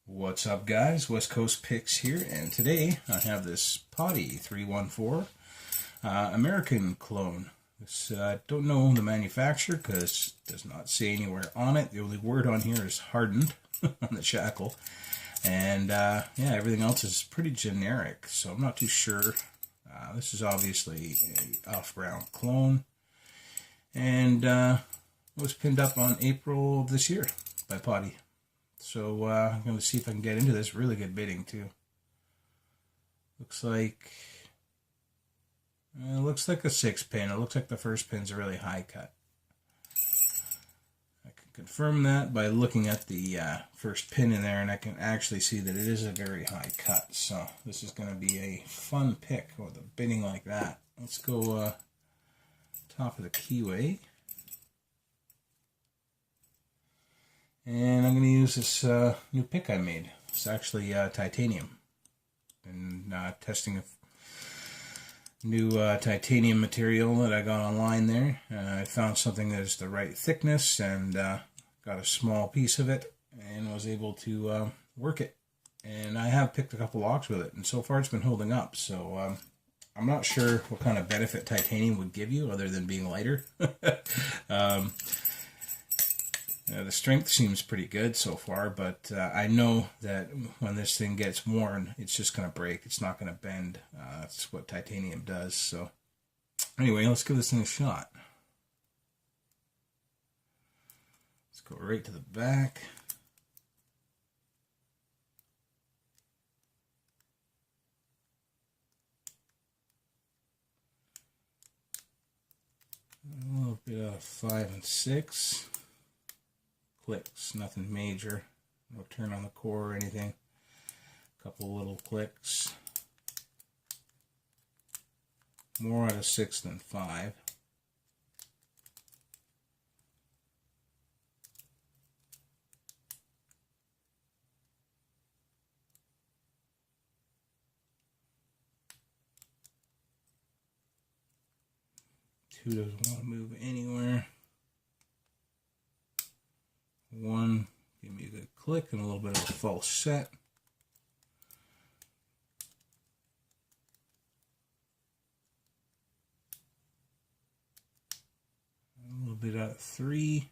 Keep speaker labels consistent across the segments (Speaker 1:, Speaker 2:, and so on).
Speaker 1: What's up, guys? West Coast Picks here, and today I have this Potti314 American clone. This don't know the manufacturer because it does not say anywhere on it. The only word on here is hardened on the shackle, and yeah, everything else is pretty generic. So I'm not too sure. This is obviously a off-brand clone, and it was pinned up on April of this year by Potti. So I'm going to see if I can get into this. Really good bidding too. Looks like a 6-pin. It looks like the first pin's a really high cut. I can confirm that by looking at the first pin in there, and I can actually see that it is a very high cut. So this is going to be a fun pick with a bidding like that. Let's go top of the keyway. And I'm going to use this new pick I made. It's actually titanium. And testing a new titanium material that I got online there. I found something that is the right thickness and got a small piece of it and was able to work it. And I have picked a couple locks with it, and so far it's been holding up. So I'm not sure what kind of benefit titanium would give you other than being lighter. The strength seems pretty good so far, but I know that when this thing gets worn, it's just going to break. It's not going to bend. That's what titanium does. So anyway, let's give this thing a shot. Let's go right to the back. A little bit of 5 and 6. Clicks, nothing major, no turn on the core or anything. A couple little clicks. More out of 6 than 5. Two doesn't want to move anywhere. 1, give me a good click and a little bit of a false set. A little bit out of 3.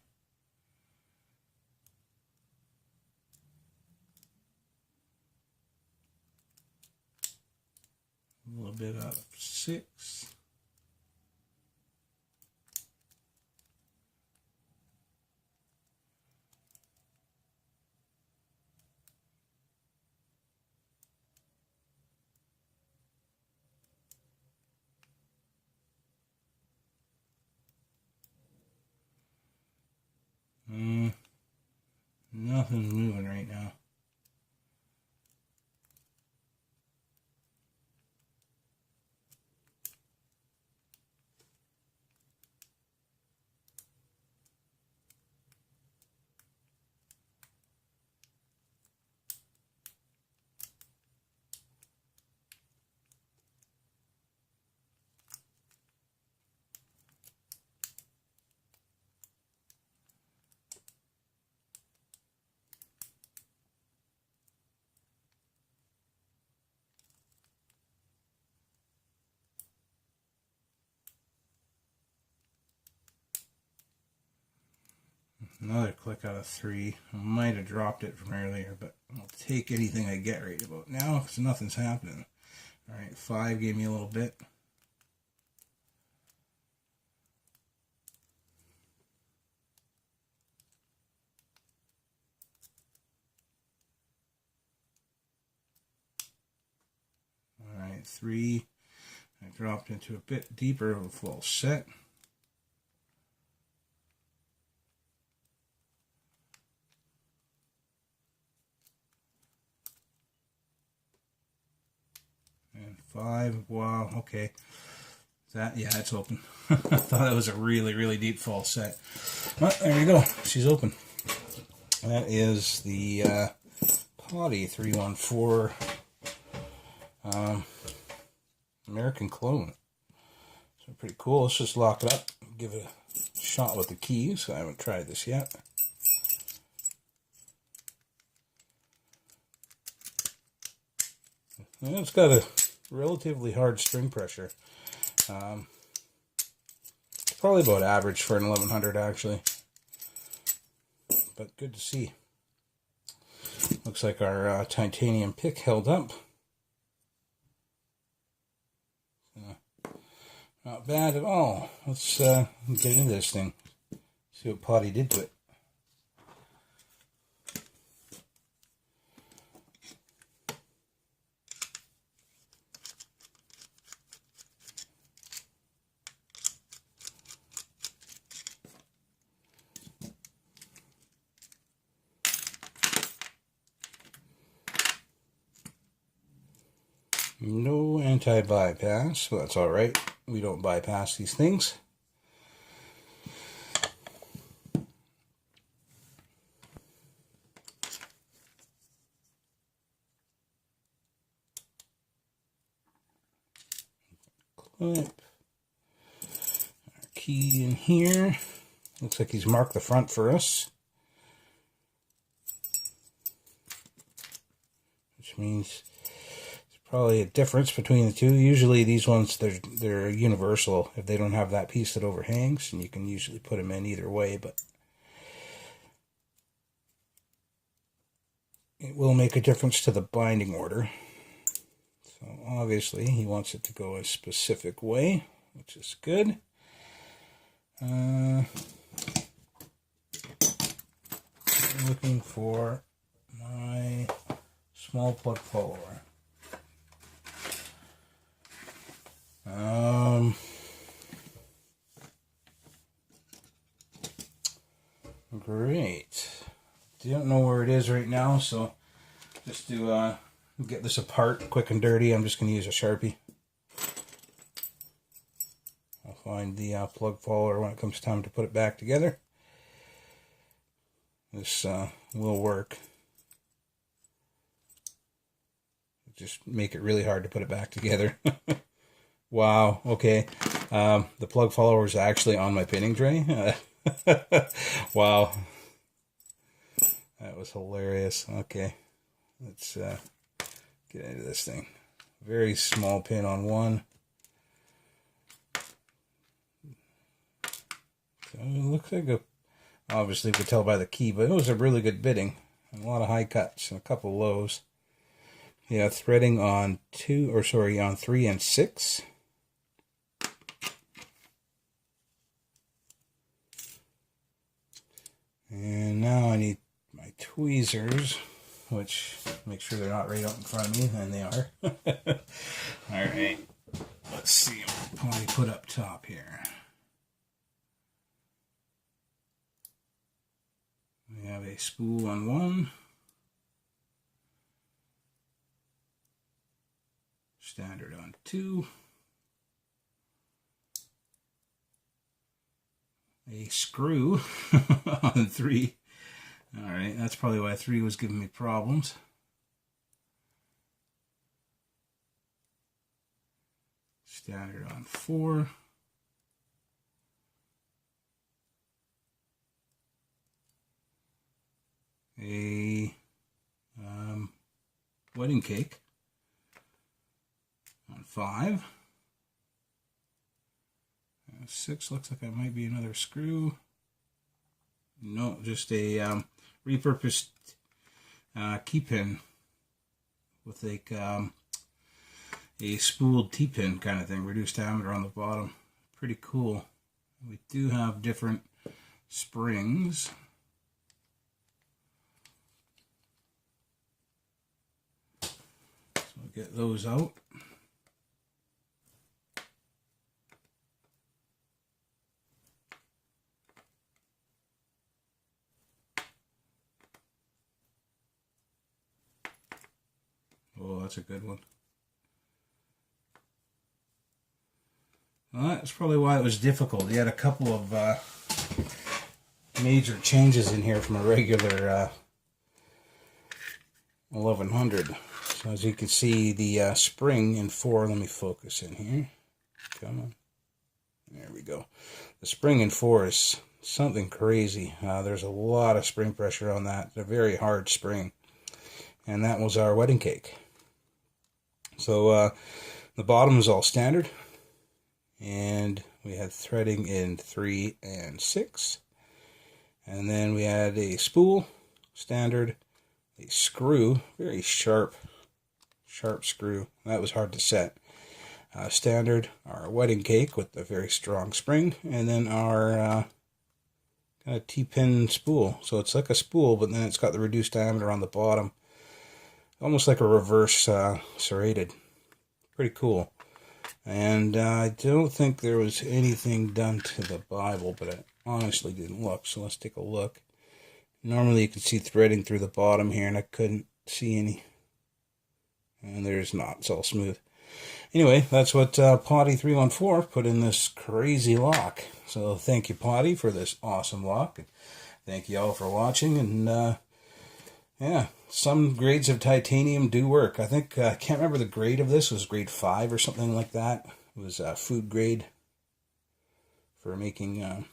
Speaker 1: A little bit out of 6. Nothing's moving right now. Another click out of 3. I might have dropped it from earlier, but I'll take anything I get right about now because nothing's happening. Alright, 5 gave me a little bit. Alright, 3. I dropped into a bit deeper of a false set. And 5, wow, okay. That, yeah, it's open. I thought it was a really deep false set. Well, there you go. She's open. That is the Potti314 American clone. So pretty cool. Let's just lock it up. Give it a shot with the keys. I haven't tried this yet. And it's got a relatively hard spring pressure. It's probably about average for an 1100 actually. But good to see. Looks like our titanium pick held up. Not bad at all. Let's get into this thing. See what Potti did to it. No anti-bypass, well, that's alright. We don't bypass these things. Clip. Our key in here. Looks like he's marked the front for us. Which means probably a difference between the two. Usually these ones, they're universal if they don't have that piece that overhangs, and you can usually put them in either way, but it will make a difference to the binding order. So obviously he wants it to go a specific way, which is good. Looking for my small plug follower. Great. Don't know where it is right now, so just to get this apart quick and dirty, I'm just going to use a Sharpie. I'll find the plug follower when it comes time to put it back together. This will work. Just make it really hard to put it back together. Wow, okay. The plug follower is actually on my pinning tray. Wow. That was hilarious. Okay, let's get into this thing. Very small pin on one. So it looks like obviously you could tell by the key, but it was a really good bitting. A lot of high cuts and a couple lows. Yeah, threading on 3 and 6. And now I need my tweezers, which make sure they're not right out in front of me, and they are. Alright, let's see what I put up top here. We have a spool on one. Standard on 2. A screw on 3. Alright, that's probably why 3 was giving me problems. Standard on 4. A wedding cake on 5. 6 looks like it might be another screw. No, just a repurposed key pin with like a spooled T-pin kind of thing, reduced diameter on the bottom. Pretty cool. We do have different springs. So we'll get those out. Oh, that's a good one. Well, that's probably why it was difficult. You had a couple of major changes in here from a regular 1100. So as you can see, the spring in 4, let me focus in here. Come on. There we go. The spring in 4 is something crazy. There's a lot of spring pressure on that. It's a very hard spring. And that was our wedding cake. So the bottom is all standard, and we had threading in 3 and 6, and then we had a spool, standard, a screw, very sharp screw, that was hard to set. Standard, our wedding cake with a very strong spring, and then our kind of T-pin spool. So it's like a spool, but then it's got the reduced diameter on the bottom, almost like a reverse serrated. Pretty cool. And I don't think there was anything done to the Bible, but I honestly didn't look, so let's take a look. Normally you can see threading through the bottom here, and I couldn't see any. And there's not, it's all smooth. Anyway, that's what Potti314 put in this crazy lock. So thank you, Potti, for this awesome lock. And thank you all for watching. And yeah, some grades of titanium do work. I think, I can't remember the grade of this. It was grade 5 or something like that. It was food grade for making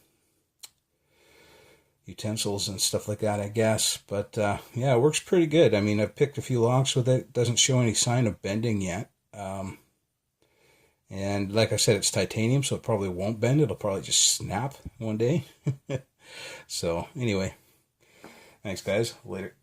Speaker 1: utensils and stuff like that, I guess. But yeah, it works pretty good. I mean, I've picked a few locks with it. Doesn't show any sign of bending yet. And like I said, it's titanium, so it probably won't bend. It'll probably just snap one day. So anyway, thanks guys. Later.